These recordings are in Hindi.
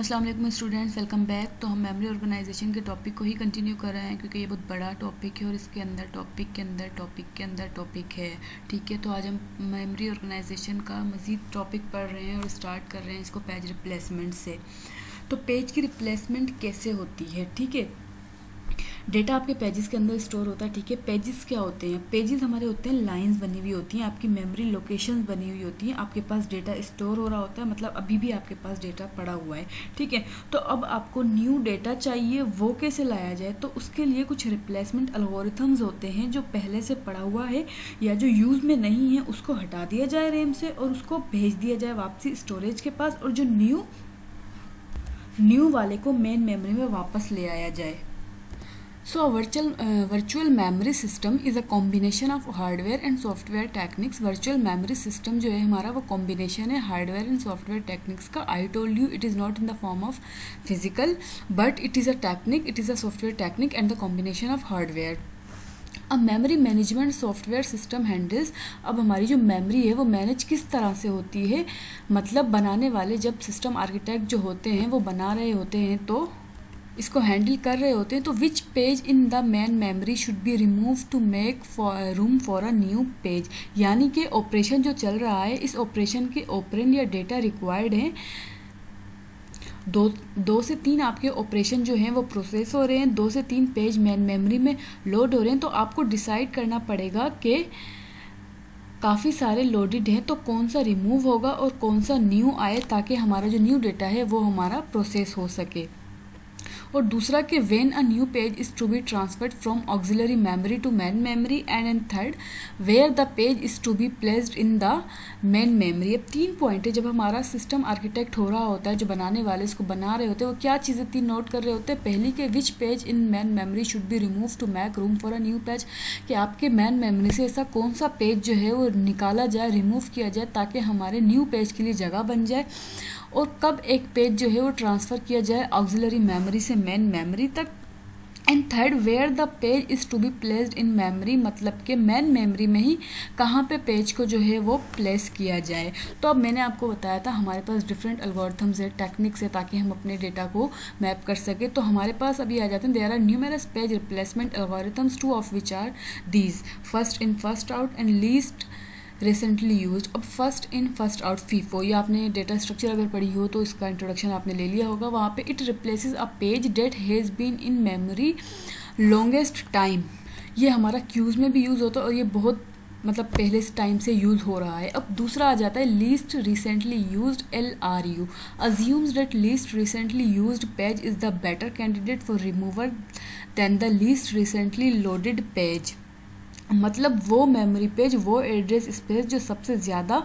अस्सलाम वालेकुम स्टूडेंट्स, वेलकम बैक। तो हम मेमोरी ऑर्गेनाइजेशन के टॉपिक को ही कंटिन्यू कर रहे हैं क्योंकि ये बहुत बड़ा टॉपिक है और इसके अंदर टॉपिक के अंदर टॉपिक के अंदर टॉपिक है। ठीक है, तो आज हम मेमोरी ऑर्गेनाइजेशन का मज़ीद टॉपिक पढ़ रहे हैं और स्टार्ट कर रहे हैं इसको पेज रिप्लेसमेंट से। तो पेज की रिप्लेसमेंट कैसे होती है? ठीक है, डेटा आपके पेजेस के अंदर स्टोर होता है। ठीक है, पेजेस क्या होते हैं? पेजेस हमारे होते हैं, लाइंस बनी हुई होती हैं, आपकी मेमोरी लोकेशंस बनी हुई होती हैं, आपके पास डेटा स्टोर हो रहा होता है, मतलब अभी भी आपके पास डेटा पड़ा हुआ है। ठीक है, तो अब आपको न्यू डेटा चाहिए, वो कैसे लाया जाए? तो उसके लिए कुछ रिप्लेसमेंट एल्गोरिथम्स होते हैं जो पहले से पड़ा हुआ है या जो यूज़ में नहीं है उसको हटा दिया जाए रैम से और उसको भेज दिया जाए वापसी स्टोरेज के पास, और जो न्यू वाले को मेन मेमोरी में वापस ले आया जाए। So a virtual memory system is a combination of hardware and software techniques. Virtual memory system जो है हमारा वो combination है hardware and software techniques का. I told you it is not in the form of physical, but it is a technique, it is a software technique and the combination of hardware. अब memory management software system handles, अब हमारी जो मेमोरी है वो मैनेज किस तरह से होती है? मतलब बनाने वाले जब सिस्टम आर्किटेक्ट जो होते हैं वो बना रहे होते हैं तो इसको हैंडल कर रहे होते हैं, तो which page in the main memory should be remove to make room for a new page. यानी कि ऑपरेशन जो चल रहा है, इस ऑपरेशन के ऑपरेंड या डेटा रिक्वायर्ड हैं, दो से तीन आपके ऑपरेशन जो हैं वो प्रोसेस हो रहे हैं, 2 से 3 पेज मेन मेमोरी में लोड हो रहे हैं। तो आपको डिसाइड करना पड़ेगा कि काफ़ी सारे लोडेड हैं तो कौन सा रिमूव होगा और कौन सा न्यू आए, ताकि हमारा जो न्यू डेटा है वो हमारा प्रोसेस हो सके। और दूसरा कि when a new page is to be transferred from auxiliary memory to main memory, and third where the page is to be placed in the main memory. अब 3 पॉइंट है, जब हमारा सिस्टम आर्किटेक्ट हो रहा होता है, जो बनाने वाले इसको बना रहे होते हैं वो क्या चीज़ें 3 नोट कर रहे होते हैं। पहली कि which page in main memory should be remove to make room for a new page, कि आपके मेन मेमोरी से ऐसा कौन सा पेज जो है वो निकाला जाए, रिमूव किया जाए, ताकि हमारे न्यू पेज के लिए जगह बन जाए। और कब एक पेज जो है वो ट्रांसफ़र किया जाए ऑक्सिलरी मेमोरी से मेन मेमोरी तक। And third where the page is to be placed in memory, मतलब कि मेन मेमोरी में ही कहाँ पे पेज को जो है वो प्लेस किया जाए। तो अब मैंने आपको बताया था हमारे पास डिफरेंट एल्गोरिथम्स है, टेक्निक्स है, ताकि हम अपने डेटा को मैप कर सके। तो हमारे पास अभी आ जाते हैं, there are numerous page replacement algorithms, 2 of which are these, first in first out and least recently used. अब first in first out FIFO, या आपने डेटा स्ट्रक्चर अगर पढ़ी हो तो इसका इंट्रोडक्शन आपने ले लिया होगा। वहाँ पे it replaces a page that has been in memory longest time, ये हमारा क्यूज़ में भी यूज़ होता है और ये बहुत मतलब पहले से टाइम से यूज़ हो रहा है। अब दूसरा आ जाता है least recently used, LRU assumes that least recently used page is the better candidate for removal than the least recently loaded page. मतलब वो मेमोरी पेज, वो एड्रेस स्पेस जो सबसे ज़्यादा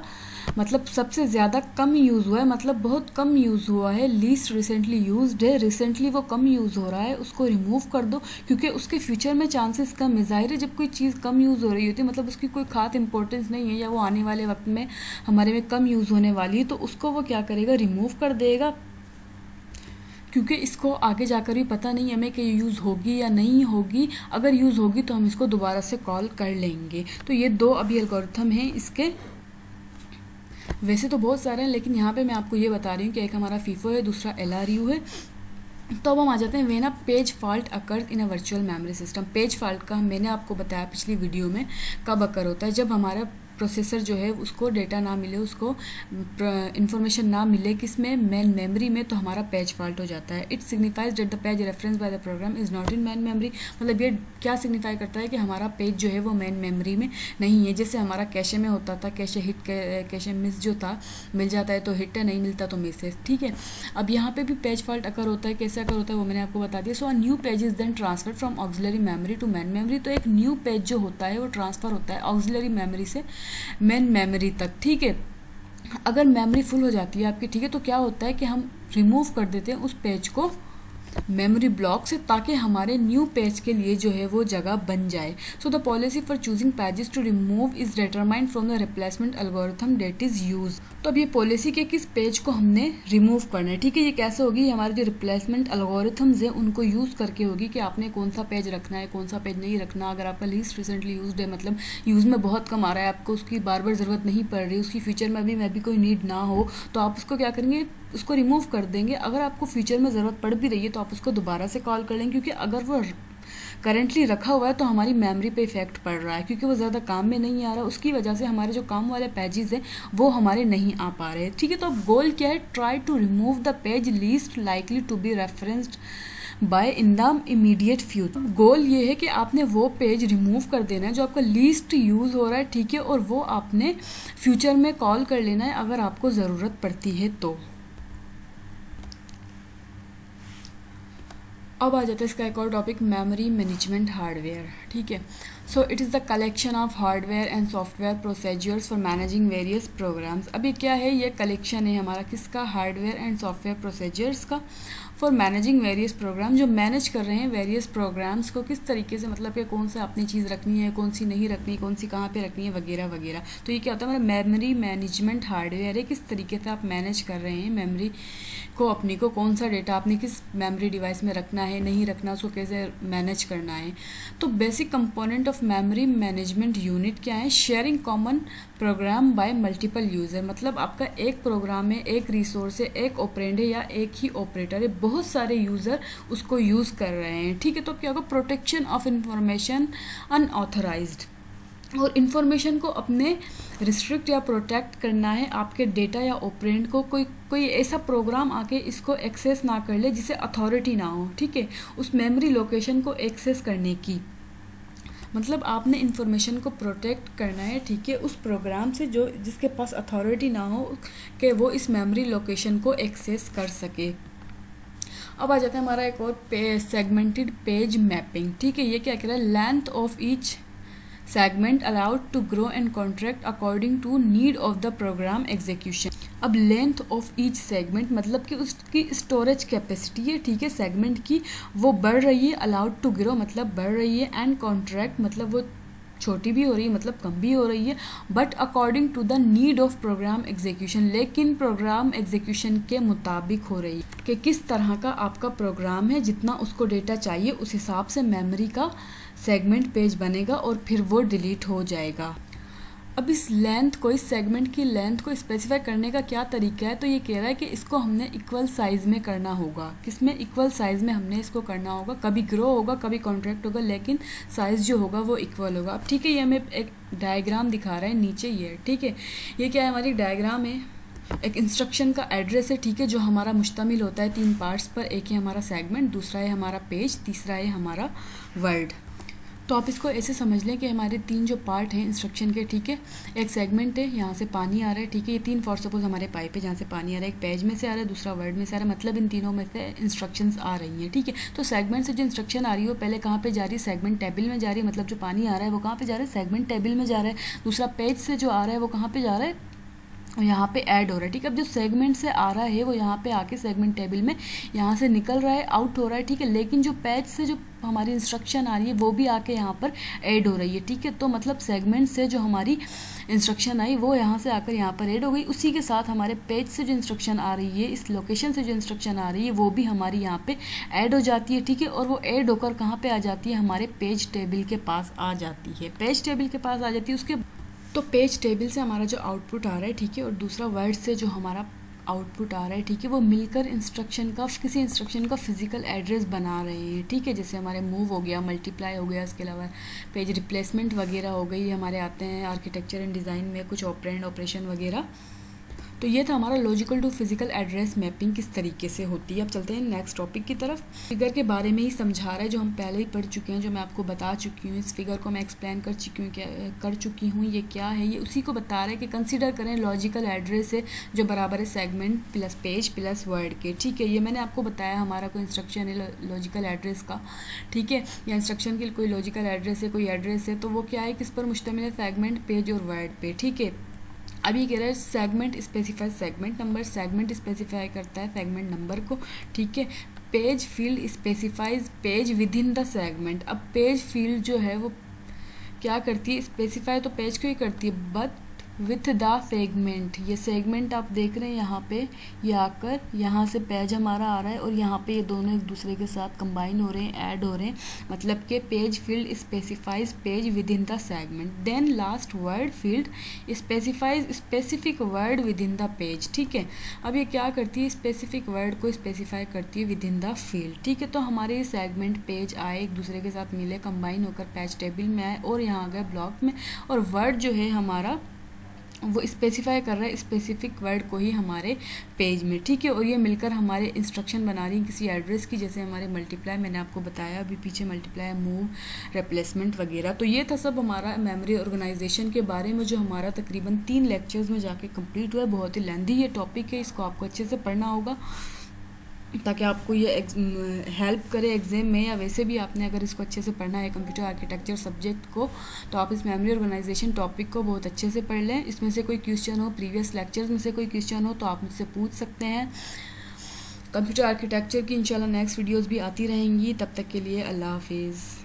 कम यूज़ हुआ है, मतलब बहुत कम यूज़ हुआ है, लीस्ट रिसेंटली यूज्ड है, रिसेंटली वो कम यूज़ हो रहा है, उसको रिमूव कर दो, क्योंकि उसके फ्यूचर में चांसेस कम है। ज़ाहिर है, जब कोई चीज़ कम यूज़ हो रही होती है मतलब उसकी कोई खास इंपॉर्टेंस नहीं है, या वो आने वाले वक्त में हमारे में कम यूज़ होने वाली है, तो उसको वो क्या करेगा, रिमूव कर देगा, क्योंकि इसको आगे जाकर भी पता नहीं हमें कि यूज़ होगी या नहीं होगी। अगर यूज़ होगी तो हम इसको दोबारा से कॉल कर लेंगे। तो ये 2 अभी एल्गोरिथम हैं इसके, वैसे तो बहुत सारे हैं लेकिन यहाँ पे मैं आपको ये बता रही हूँ कि एक हमारा फीफो है, दूसरा LRU है। तो अब हम आ जाते हैं when a page fault occurs in a virtual memory system. Page fault का मैंने आपको बताया पिछली वीडियो में कब अकर होता है, जब हमारा प्रोसेसर जो है उसको डेटा ना मिले, उसको इन्फॉर्मेशन ना मिले किसमें, मेन मेमोरी में, तो हमारा पेज फॉल्ट हो जाता है। It signifies that the page reference by the program is not in main memory, मतलब ये क्या सिग्निफाई करता है कि हमारा पेज जो है वो मेन मेमोरी में नहीं है। जैसे हमारा कैशे में होता था, कैशे हिट कैशे मिस जो था, मिल जाता है तो हिट है, नहीं मिलता तो मिस है। ठीक है, अब यहाँ पे भी पेज फॉल्ट अकर होता है, कैसे अकर होता है वो मैंने आपको बता दिया। So a new page is then transfer from auxiliary memory to main memory, तो एक न्यू पेज जो होता है वो ट्रांसफ़र होता है ऑक्सिलरी मेमोरी से मेन मेमोरी तक। ठीक है, अगर मेमोरी फुल हो जाती है आपकी, ठीक है, तो क्या होता है कि हम रिमूव कर देते हैं उस पेज को मेमोरी ब्लॉक से, ताकि हमारे न्यू पेज के लिए जो है वो जगह बन जाए। So the policy for choosing pages to remove is determined from the replacement algorithm that is use. तो अब ये पॉलिसी के किस पेज को हमने रिमूव करना है। ठीक है, ये कैसे होगी, हमारे जो रिप्लेसमेंट एल्गोरिथम्स हैं उनको यूज़ करके होगी कि आपने कौन सा पेज रखना है, कौन सा पेज नहीं रखना। अगर आपका लीस्ट रिसेंटली यूज्ड है, मतलब यूज़ में बहुत कम आ रहा है, आपको उसकी बार बार ज़रूरत नहीं पड़ रही, उसकी फ्यूचर में भी कोई नीड ना हो, तो आप उसको क्या करेंगे, उसको रिमूव कर देंगे। अगर आपको फ्यूचर में ज़रूरत पड़ भी रही है तो आप उसको दोबारा से कॉल कर लेंगे, क्योंकि अगर वो करेंटली रखा हुआ है तो हमारी मेमोरी पे इफेक्ट पड़ रहा है, क्योंकि वो ज़्यादा काम में नहीं आ रहा, उसकी वजह से हमारे जो काम वाले पेजेस हैं वो हमारे नहीं आ पा रहे। ठीक है, तो अब गोल क्या है, try to remove the page least likely to be referenced by in the immediate future. Goal ये है कि आपने वो पेज रिमूव कर देना है जो आपका लीस्ट यूज़ हो रहा है, ठीक है, और वो आपने फ्यूचर में कॉल कर लेना है अगर आपको ज़रूरत पड़ती है तो। अब आ जाता है इसका एक और टॉपिक, मेमोरी मैनेजमेंट हार्डवेयर। ठीक है, so it is the collection of hardware and software procedures for managing various programs. अब ये क्या है, ये कलेक्शन है हमारा किसका, हार्डवेयर एंड सॉफ्टवेयर प्रोसीजर्स का, फॉर मैनेजिंग वेरियस प्रोग्राम, जो मैनेज कर रहे हैं वेरियस प्रोग्राम्स को किस तरीके से, मतलब कि कौन सा अपनी चीज़ रखनी है, कौन सी नहीं रखनी, कौन सी कहाँ पे रखनी है, वगैरह वगैरह। तो ये क्या होता है, हमारा मेमोरी मैनेजमेंट हार्डवेयर है, किस तरीके से आप मैनेज कर रहे हैं मेमोरी को, अपनी को, कौन सा डेटा आपने किस मेमोरी डिवाइस में रखना है, नहीं रखना, उसको कैसे मैनेज करना है। तो basic component of memory management unit क्या है, sharing common program by multiple user, मतलब आपका एक प्रोग्राम है, एक रिसोर्स है, एक ऑपरेंड है या एक ही ऑपरेटर है, बहुत सारे यूज़र उसको यूज़ कर रहे हैं। ठीक है, तो क्या होगा, प्रोटेक्शन ऑफ इंफॉर्मेशन अनऑथराइज्ड, और इन्फॉर्मेशन को अपने रिस्ट्रिक्ट या प्रोटेक्ट करना है, आपके डेटा या ऑपरेंड को कोई ऐसा प्रोग्राम आके इसको एक्सेस ना कर ले जिसे अथॉरिटी ना हो। ठीक है, उस मेमोरी लोकेशन को एक्सेस करने की, मतलब आपने इन्फॉर्मेशन को प्रोटेक्ट करना है, ठीक है, उस प्रोग्राम से जो जिसके पास अथॉरिटी ना हो कि वो इस मेमोरी लोकेशन को एक्सेस कर सके। अब आ जाता है हमारा एक और सेगमेंटेड पेज मैपिंग। ठीक है, ये क्या कह रहा है, length of each segment allowed to grow and contract according to need of the program execution। अब लेंथ ऑफ ईच सेगमेंट मतलब कि उसकी स्टोरेज कैपेसिटी है, ठीक है, सेगमेंट की, वो बढ़ रही है, अलाउड टू ग्रो मतलब बढ़ रही है, एंड कॉन्ट्रैक्ट मतलब वो छोटी भी हो रही है, मतलब कम भी हो रही है, but according to the need of program execution, लेकिन प्रोग्राम एग्जीक्यूशन के मुताबिक हो रही है कि किस तरह का आपका प्रोग्राम है, जितना उसको डेटा चाहिए उस हिसाब से मेमोरी का सेगमेंट पेज बनेगा और फिर वो डिलीट हो जाएगा। अब इस लेंथ को, इस सेगमेंट की लेंथ को स्पेसिफाई करने का क्या तरीका है, तो ये कह रहा है कि इसको हमने इक्वल साइज़ में करना होगा। किसमें, इक्वल साइज़ में हमने इसको करना होगा, कभी ग्रो होगा कभी कॉन्ट्रैक्ट होगा, लेकिन साइज़ जो होगा वो इक्वल होगा। अब ठीक है, ये हमें एक डायग्राम दिखा रहा है नीचे, ये ठीक है, ये क्या है, हमारी डायग्राम है, एक इंस्ट्रक्शन का एड्रेस है, ठीक है, जो हमारा मुश्तमिल होता है 3 पार्ट्स पर, एक है हमारा सेगमेंट, दूसरा है हमारा पेज, तीसरा है हमारा वर्ड। तो आप इसको ऐसे समझ लें कि हमारे 3 जो पार्ट हैं इंस्ट्रक्शन के, ठीक है, एक सेगमेंट है, यहाँ से पानी आ रहा है, ठीक है, ये 3 फॉर सपोज हमारे पाइप है जहाँ से पानी आ रहा है, एक पेज में से आ रहा है, दूसरा वर्ड में से आ रहा है, मतलब इन तीनों में से इंस्ट्रक्शंस आ रही हैं। ठीक है, तो सेगमेंट से जो इंस्ट्रक्शन आ रही है वो पहले कहाँ पे जा रही है, सेगमेंट टेबल में जा रही है, मतलब जो पानी आ रहा है वो कहाँ पे जा रहा है, सेगमेंट टेबल में जा रहा है। दूसरा पेज से जो आ रहा है वो कहाँ पे जा रहा है, यहाँ पे ऐड हो रहा है। ठीक है, अब जो सेगमेंट से आ रहा है वो यहाँ पे आके सेगमेंट टेबल में यहाँ से निकल रहा है, आउट हो रहा है, ठीक है, लेकिन जो पेज से जो हमारी इंस्ट्रक्शन आ रही है वो भी आके यहाँ पर ऐड हो रही है। ठीक है, तो मतलब सेगमेंट से जो हमारी इंस्ट्रक्शन आई वो यहाँ से आकर यहाँ पर ऐड हो गई, उसी के साथ हमारे पेज से जो इंस्ट्रक्शन आ रही है, इस लोकेशन से जो इंस्ट्रक्शन आ रही है वो भी हमारी यहाँ पे ऐड हो जाती है। ठीक है, और वो ऐड होकर कहाँ पे आ जाती है, हमारे पेज टेबल के पास आ जाती है, पेज टेबल के पास आ जाती है। उसके तो पेज टेबल से हमारा जो आउटपुट आ रहा है, ठीक है, और दूसरा वर्ड से जो हमारा आउटपुट आ रहा है, ठीक है, वो मिलकर इंस्ट्रक्शन का, किसी इंस्ट्रक्शन का फिजिकल एड्रेस बना रहे हैं। ठीक है, जैसे हमारे मूव हो गया, मल्टीप्लाई हो गया, इसके अलावा पेज रिप्लेसमेंट वगैरह हो गई, हमारे आते हैं आर्किटेक्चर एंड डिज़ाइन में कुछ ऑपरेंड ऑपरेशन वगैरह। तो ये था हमारा logical to physical address mapping किस तरीके से होती है। अब चलते हैं नेक्स्ट टॉपिक की तरफ। फिगर के बारे में ही समझा रहा है जो हम पहले ही पढ़ चुके हैं, जो मैं आपको बता चुकी हूँ, इस फिगर को मैं एक्सप्लेन कर चुकी हूँ ये क्या है, ये उसी को बता रहा है कि कंसिडर करें लॉजिकल एड्रेस है जो बराबर है segment plus page plus word के। ठीक है, ये मैंने आपको बताया हमारा कोई इंस्ट्रक्शन है लॉजिकल एड्रेस का, ठीक है, या इंस्ट्रक्शन की कोई लॉजिकल एड्रेस है, कोई एड्रेस है, तो वो क्या है, किस पर मुश्तमिल है, सेगमेंट पेज और वर्ड पे। ठीक है, अब ये कह रहा है segment specify segment number, segment specify करता है सेगमेंट नंबर को। ठीक है, page field specifies page within the segment. अब पेज फील्ड जो है वो क्या करती है, स्पेसिफाई तो पेज को ही करती है, बट विथ द सेगमेंट, ये सेगमेंट आप देख रहे हैं यहाँ पे, ये आकर यहाँ से पेज हमारा आ रहा है और यहाँ पे ये दोनों एक दूसरे के साथ कंबाइन हो रहे हैं, ऐड हो रहे हैं, मतलब कि page field specifies page within the segment. Then last word field specifies specific word within the page. ठीक है, अब ये क्या करती है, स्पेसिफिक वर्ड को स्पेसिफाई करती है विद इन द फील्ड। ठीक है, तो हमारे ये सेगमेंट पेज आए, एक दूसरे के साथ मिले, कंबाइन होकर पेज टेबल में आए और यहाँ आ गए ब्लॉक में, और वर्ड जो है हमारा वो स्पेसिफाई कर रहा है स्पेसिफिक वर्ड को ही हमारे पेज में। ठीक है, और ये मिलकर हमारे इंस्ट्रक्शन बना रही है किसी एड्रेस की, जैसे हमारे मल्टीप्लाई, मैंने आपको बताया अभी पीछे मल्टीप्लाई, मूव, रिप्लेसमेंट वगैरह। तो ये था सब हमारा मेमोरी ऑर्गेनाइजेशन के बारे में, जो हमारा तकरीबन 3 लेक्चर्स में जाके कंप्लीट हुआ है। बहुत ही लेंथी ये टॉपिक है, इसको आपको अच्छे से पढ़ना होगा ताकि आपको ये हेल्प करे एग्ज़ाम में, या वैसे भी आपने अगर इसको अच्छे से पढ़ना है कंप्यूटर आर्किटेक्चर सब्जेक्ट को, तो आप इस मेमोरी ऑर्गेनाइजेशन टॉपिक को बहुत अच्छे से पढ़ लें। इसमें से कोई क्वेश्चन हो, प्रीवियस लेक्चर्स में से कोई क्वेश्चन हो तो आप मुझसे पूछ सकते हैं। कंप्यूटर आर्किटेक्चर की इंशाल्लाह नेक्स्ट वीडियोज़ भी आती रहेंगी, तब तक के लिए अल्लाह हाफिज़।